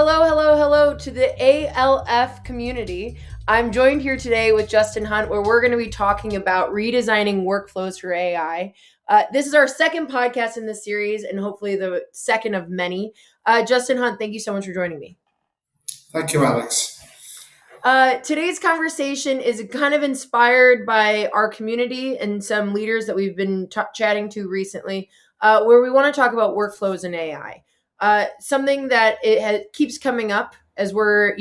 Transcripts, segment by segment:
Hello, hello, hello to the ALF community. I'm joined here today with Justin Hunt, where we're going to be talking about redesigning workflows for AI. This is our second podcast in this series, and hopefully the second of many. Justin Hunt, thank you so much for joining me. Thank you, Alex. Today's conversation is kind of inspired by our community and some leaders that we've been chatting to recently, where we want to talk about workflows in AI. Something that keeps coming up as we're,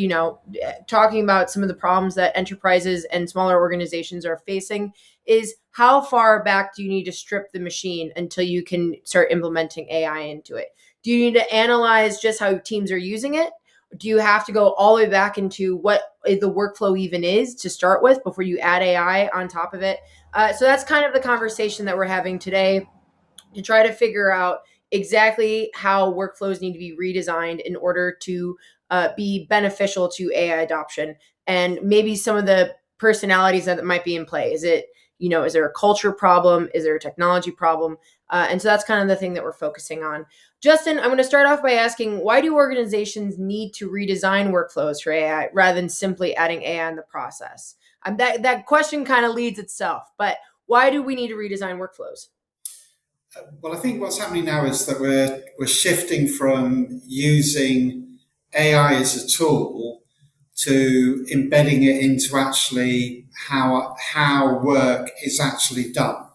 talking about some of the problems that enterprises and smaller organizations are facing is how far back do you need to strip the machine until you can start implementing AI into it? Do you need to analyze just how teams are using it? Do you have to go all the way back into what the workflow even is to start with before you add AI on top of it? So that's kind of the conversation that we're having today to try to figure out exactly how workflows need to be redesigned in order to be beneficial to AI adoption, and maybe some of the personalities that might be in play. Is it, is there a culture problem? Is there a technology problem? And so that's kind of the thing that we're focusing on. Justin, I'm going to start off by asking, why do organizations need to redesign workflows for AI rather than simply adding AI in the process? That question kind of leads itself, but why do we need to redesign workflows? Well, I think what's happening now is that we're shifting from using AI as a tool to embedding it into actually how work is actually done.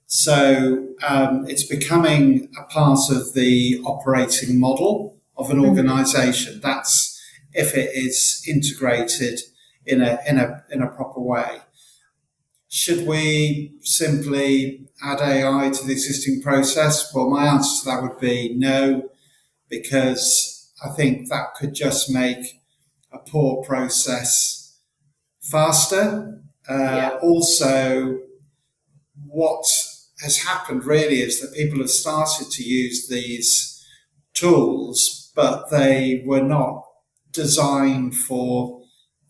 So it's becoming a part of the operating model of an organization. That's if it is integrated in a proper way. Should we simply add AI to the existing process? Well, my answer to that would be no, because I think that could just make a poor process faster. Also, what has happened really is that people have started to use these tools, but they were not designed for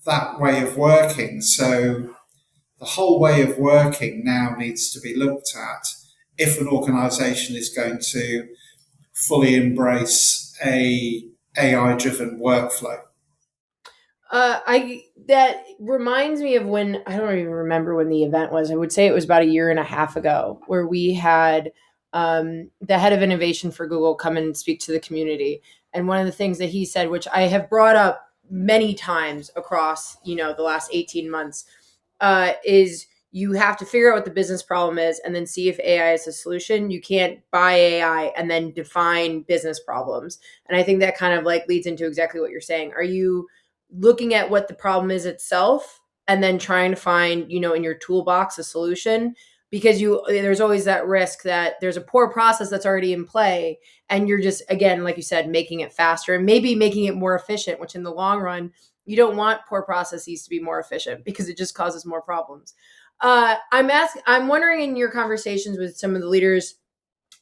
that way of working. So the whole way of working now needs to be looked at if an organization is going to fully embrace a AI-driven workflow. That reminds me of when I don't even remember when the event was. I would say it was about a year and a half ago, where we had the head of innovation for Google come and speak to the community. And one of the things that he said, which I have brought up many times across the last 18 months, is you have to figure out what the business problem is and then see if AI is a solution. You can't buy AI and then define business problems. And I think that kind of like leads into exactly what you're saying. Are you looking at what the problem is itself and then trying to find, in your toolbox a solution? Because there's always that risk that there's a poor process that's already in play and you're just, again, like you said, making it faster and maybe making it more efficient, which in the long run, you don't want poor processes to be more efficient because it just causes more problems. I'm wondering, in your conversations with some of the leaders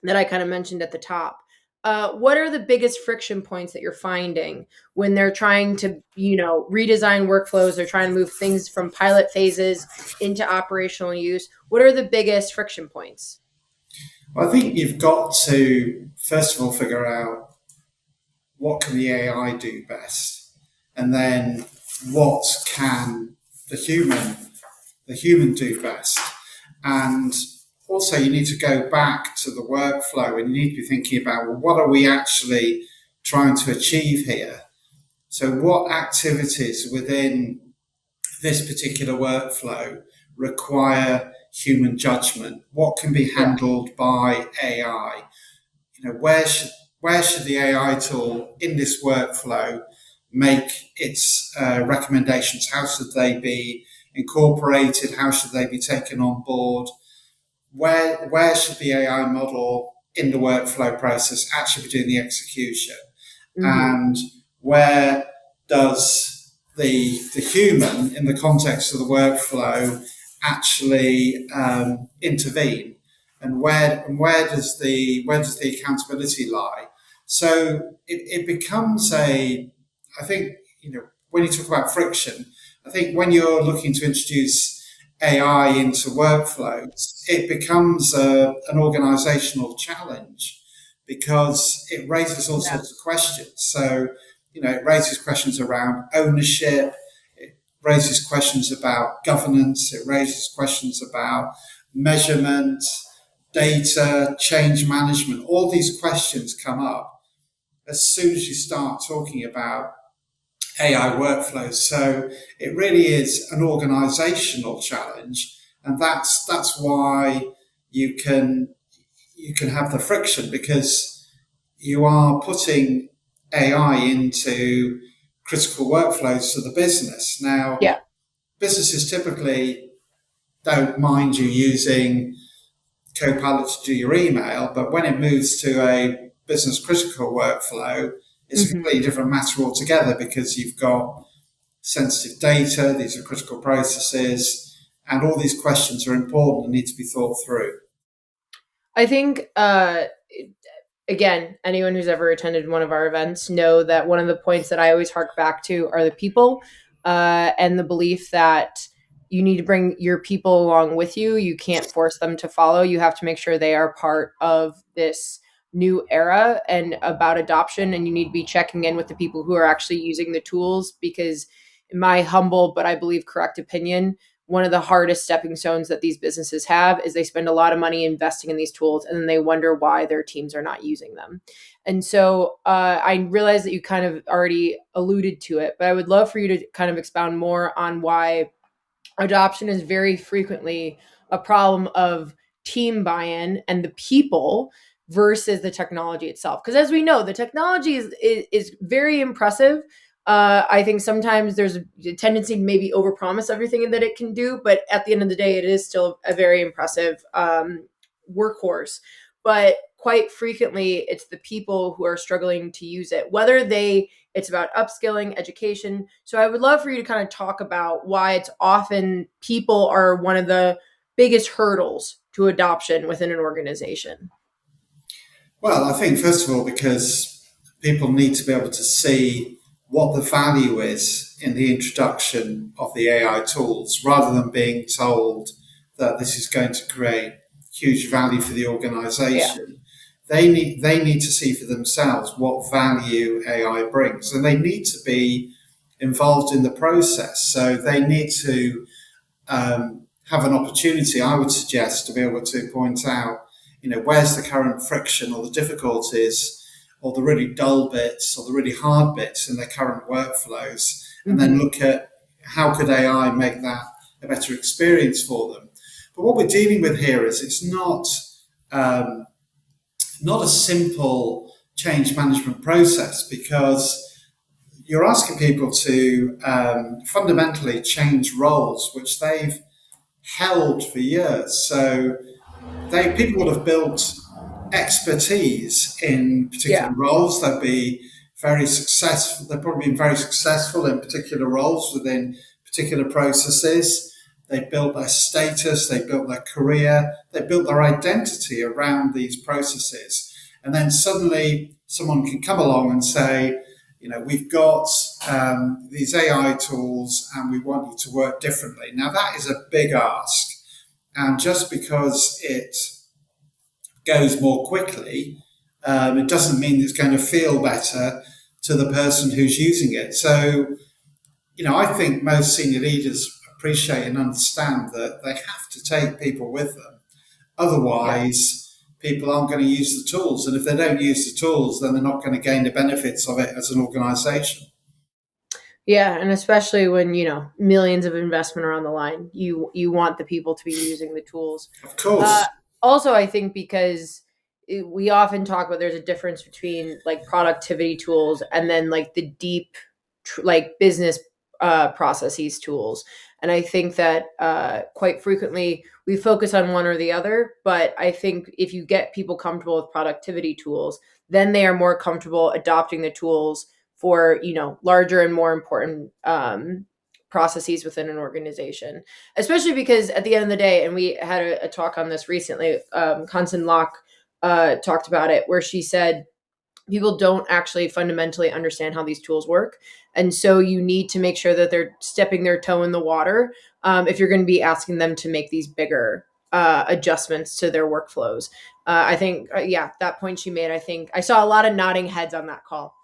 that I kind of mentioned at the top, what are the biggest friction points that you're finding when they're trying to, redesign workflows? They're trying to move things from pilot phases into operational use. What are the biggest friction points? Well, I think you've got to, first of all, figure out what can the AI do best, and then what can the human do best. And also you need to go back to the workflow and you need to be thinking about, well, what are we actually trying to achieve here? So what activities within this particular workflow require human judgment? What can be handled by AI? Where should the AI tool in this workflow make its recommendations? How should they be incorporated? How should they be taken on board? Where should the AI model in the workflow process actually be doing the execution? And where does the human in the context of the workflow actually intervene? And where does the accountability lie? So it becomes I think, when you talk about friction, I think when you're looking to introduce AI into workflows, it becomes an organizational challenge because it raises all sorts of questions. So, it raises questions around ownership. It raises questions about governance. It raises questions about measurement, data, change management. All these questions come up as soon as you start talking about AI workflows. So it really is an organizational challenge, and that's why you can you can have the friction because you are putting AI into critical workflows for the business. Now, Yeah. businesses typically don't mind you using Copilot to do your email, but when it moves to a business critical workflow, it's a Hmm. completely different matter altogether because you've got sensitive data, these are critical processes, and all these questions are important and need to be thought through. I think again, anyone who's ever attended one of our events know that one of the points that I always hark back to are the people, and the belief that you need to bring your people along with you. You can't force them to follow. You have to make sure they are part of this new era and about adoption. And you need to be checking in with the people who are actually using the tools because, in my humble but I believe correct opinion, one of the hardest stepping stones that these businesses have is they spend a lot of money investing in these tools and then they wonder why their teams are not using them. And so I realize that you kind of already alluded to it, but I would love for you to kind of expound more on why adoption is very frequently a problem of team buy-in and the people versus the technology itself. Because as we know, the technology is very impressive. I think sometimes there's a tendency to maybe overpromise everything that it can do, but at the end of the day, it is still a very impressive workhorse. But quite frequently, it's the people who are struggling to use it, whether they it's about upskilling, education. So I would love for you to kind of talk about why it's often people are one of the biggest hurdles to adoption within an organization. Well, I think, first of all, because people need to be able to see what the value is in the introduction of the AI tools rather than being told that this is going to create huge value for the Yeah. organization. They need to see for themselves what value AI brings, and they need to be involved in the process. So they need to have an opportunity, I would suggest, to be able to point out, where's the current friction or the difficulties or the really dull bits or the really hard bits in their current workflows, and then Hmm. look at how could AI make that a better experience for them. But what we're dealing with here is it's um, not a simple change management process because you're asking people to fundamentally change roles which they've held for years. So people would have built expertise in particular Yeah. roles. They'd be very successful. They've probably been very successful in particular roles within particular processes. They built their status, they built their career, they built their identity around these processes. And then suddenly someone can come along and say, we've got these AI tools and we want you to work differently. Now, that is a big ask. And just because it goes more quickly, it doesn't mean it's going to feel better to the person who's using it. So, I think most senior leaders appreciate and understand that they have to take people with them. Yeah. Otherwise, people aren't going to use the tools. And if they don't use the tools, then they're not going to gain the benefits of it as an organization. Yeah, and especially when, millions of investment are on the line, you want the people to be using the tools. Of Uh, course. Also, I think because we often talk about there's a difference between like productivity tools and then like the deep, like business processes tools. And I think that quite frequently we focus on one or the other. But I think if you get people comfortable with productivity tools, then they are more comfortable adopting the tools for larger and more important processes within an organization, especially because at the end of the day, and we had a talk on this recently, Constance Locke talked about it, where she said people don't actually fundamentally understand how these tools work. And so you need to make sure that they're stepping their toe in the water if you're going to be asking them to make these bigger adjustments to their workflows. I think, yeah, that point she made, I think I saw a lot of nodding heads on that call.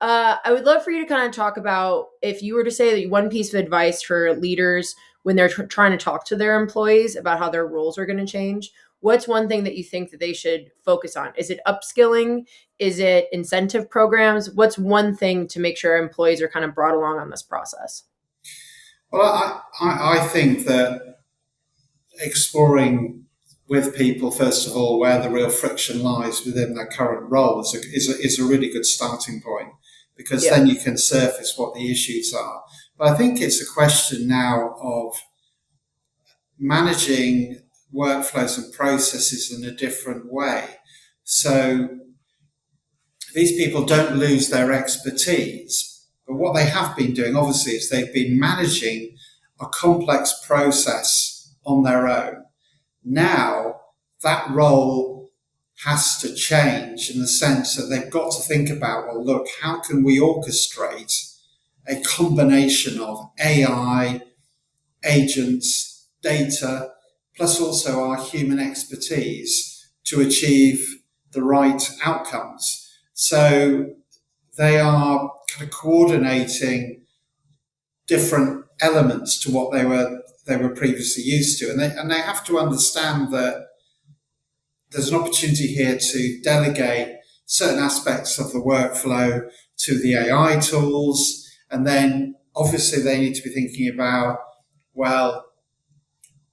I would love for you to kind of talk about if you were to say one piece of advice for leaders when they're trying to talk to their employees about how their roles are going to change. What's one thing that you think that they should focus on? Is it upskilling? Is it incentive programs? What's one thing to make sure employees are kind of brought along on this process? Well, I think that exploring with people, first of all, where the real friction lies within their current role is a really good starting point, because Yeah. then you can surface what the issues are. But I think it's a question now of managing workflows and processes in a different way. So these people don't lose their expertise, but what they have been doing, obviously, is they've been managing a complex process on their own. Now, that role has to change in the sense that they've got to think about, well, look, how can we orchestrate a combination of AI, agents, data, plus also our human expertise to achieve the right outcomes? So they are kind of coordinating different elements to what they were previously used to, and they have to understand that there's an opportunity here to delegate certain aspects of the workflow to the AI tools, and then obviously they need to be thinking about, well,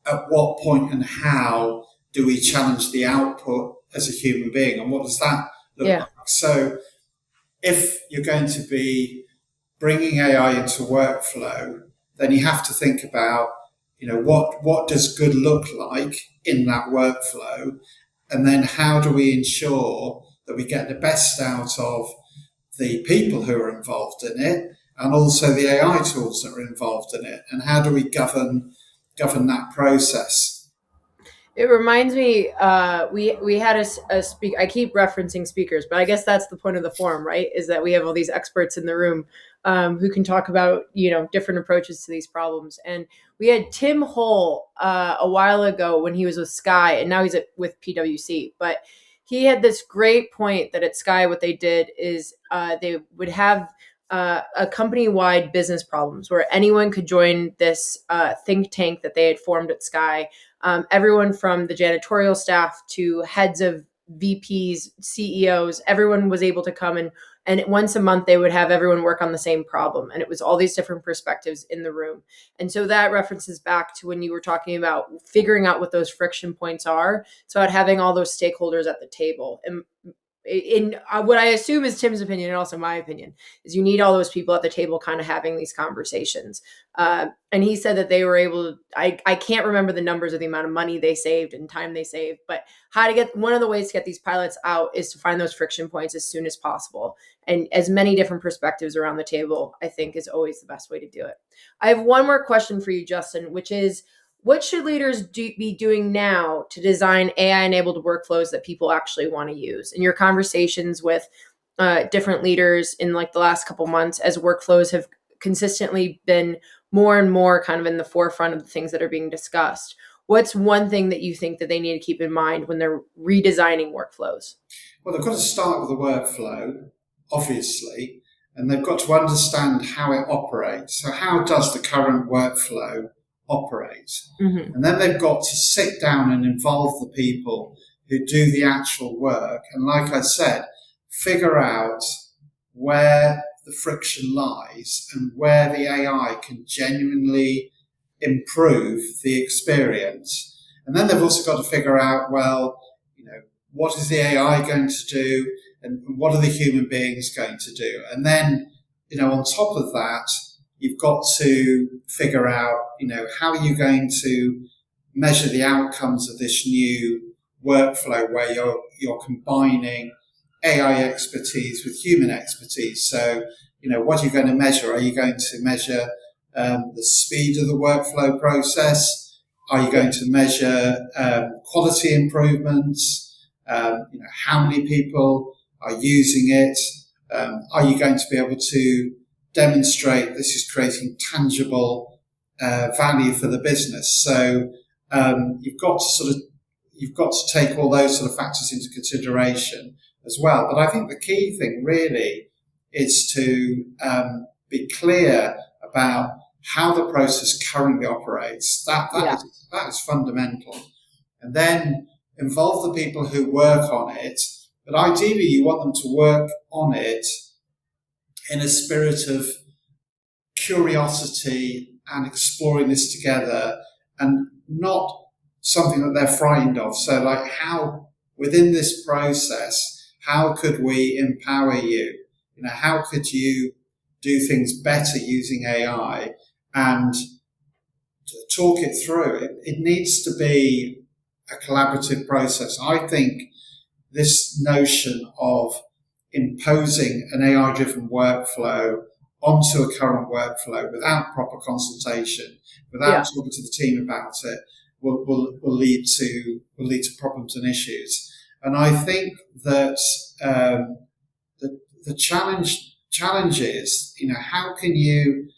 at what point and how do we challenge the output as a human being, and what does that look Yeah. like? So if you're going to be bringing AI into workflow, then you have to think about, what does good look like in that workflow, and then how do we ensure that we get the best out of the people who are involved in it, and also the AI tools that are involved in it, and how do we govern that process? It reminds me, we had a speak. I keep referencing speakers, but I guess that's the point of the forum, right? Is that we have all these experts in the room who can talk about different approaches to these problems. And we had Tim Hull a while ago when he was with Sky, and now he's with PwC. But he had this great point that at Sky, what they did is they would have a company-wide business problems where anyone could join this think tank that they had formed at Sky. Everyone from the janitorial staff to heads of VPs, CEOs, everyone was able to come and once a month they would have everyone work on the same problem. And it was all these different perspectives in the room. And so that references back to when you were talking about figuring out what those friction points are. So about having all those stakeholders at the table. And in what I assume is Tim's opinion and also my opinion is you need all those people at the table kind of having these conversations. And he said that they were able to, I can't remember the numbers of the amount of money they saved and time they saved, but how to get, one of the ways to get these pilots out is to find those friction points as soon as possible. And as many different perspectives around the table, I think is always the best way to do it. I have one more question for you, Justin, which is, what should leaders be doing now to design AI-enabled workflows that people actually want to use? In your conversations with different leaders in like the last couple months, as workflows have consistently been more and more kind of in the forefront of the things that are being discussed, what's one thing that you think that they need to keep in mind when they're redesigning workflows? Well, they've got to start with the workflow, obviously, and they've got to understand how it operates. So how does the current workflow operate? Mm-hmm. And then they've got to sit down and involve the people who do the actual work. And like I said, figure out where the friction lies and where the AI can genuinely improve the experience. And then they've also got to figure out, well, what is the AI going to do and what are the human beings going to do? And then, on top of that, you've got to figure out, how are you going to measure the outcomes of this new workflow where you're combining AI expertise with human expertise. So, what are you going to measure? Are you going to measure the speed of the workflow process? Are you going to measure quality improvements? How many people are using it? Are you going to be able to demonstrate this is creating tangible value for the business? So you've got to take all those sort of factors into consideration as well. But I think the key thing really is to be clear about how the process currently operates. Yeah. That is fundamental. And then involve the people who work on it. But ideally, you want them to work on it in a spirit of curiosity and exploring this together, and not something that they're frightened of. So, like, how within this process, how could we empower you? You know, how could you do things better using AI, and talk it through? It needs to be a collaborative process. I think this notion of imposing an AI driven workflow onto a current workflow without proper consultation, without Yeah. talking to the team about it, will lead to problems and issues. And I think that the challenge is, you know, how can you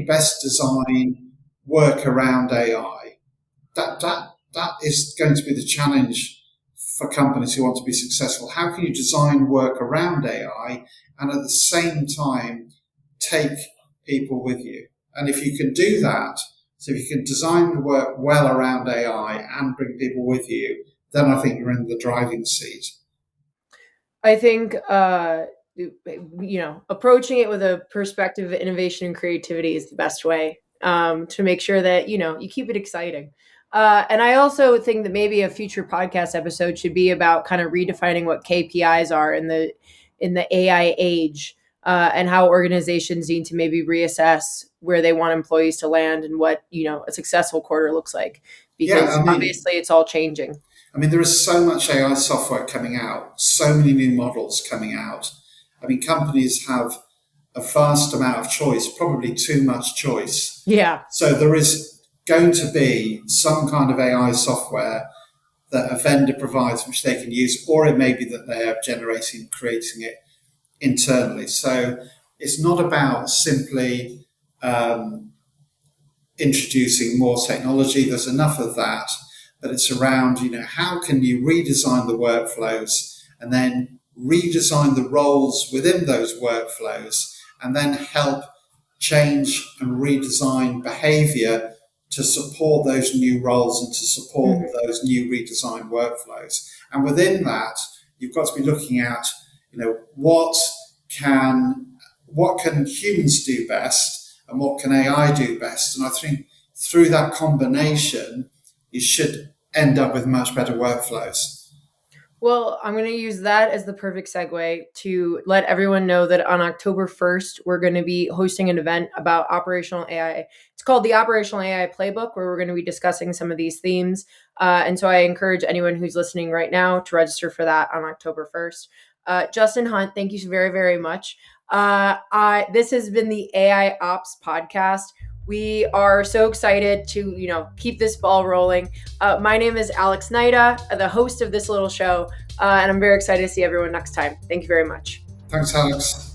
best design work around AI? That is going to be the challenge for companies who want to be successful. How can you design work around AI and at the same time take people with you? And if you can do that, so if you can design the work well around AI and bring people with you, then I think you're in the driving seat. I think approaching it with a perspective of innovation and creativity is the best way to make sure that you keep it exciting. And I also think that maybe a future podcast episode should be about kind of redefining what KPIs are in the AI age, and how organizations need to maybe reassess where they want employees to land and what a successful quarter looks like, Yeah, because obviously it's all changing. I mean, there is so much AI software coming out, so many new models coming out. I mean, companies have a vast amount of choice, probably too much choice. Yeah. So there is going to be some kind of AI software that a vendor provides which they can use, or it may be that they are creating it internally. So it's not about simply introducing more technology. There's enough of that. But it's around, how can you redesign the workflows and then redesign the roles within those workflows, and then help change and redesign behavior to support those new roles and to support those new redesigned workflows. And within that, you've got to be looking at, what can humans do best and what can AI do best. And I think through that combination, you should end up with much better workflows. Well, I'm going to use that as the perfect segue to let everyone know that on October 1st, we're going to be hosting an event about operational AI. It's called the Operational AI Playbook, where we're going to be discussing some of these themes. And so I encourage anyone who's listening right now to register for that on October 1st. Justin Hunt, thank you very, very much. This has been the AI Ops podcast. We are so excited to, keep this ball rolling. My name is Alex Naida, the host of this little show, and I'm very excited to see everyone next time. Thank you very much. Thanks, Alex.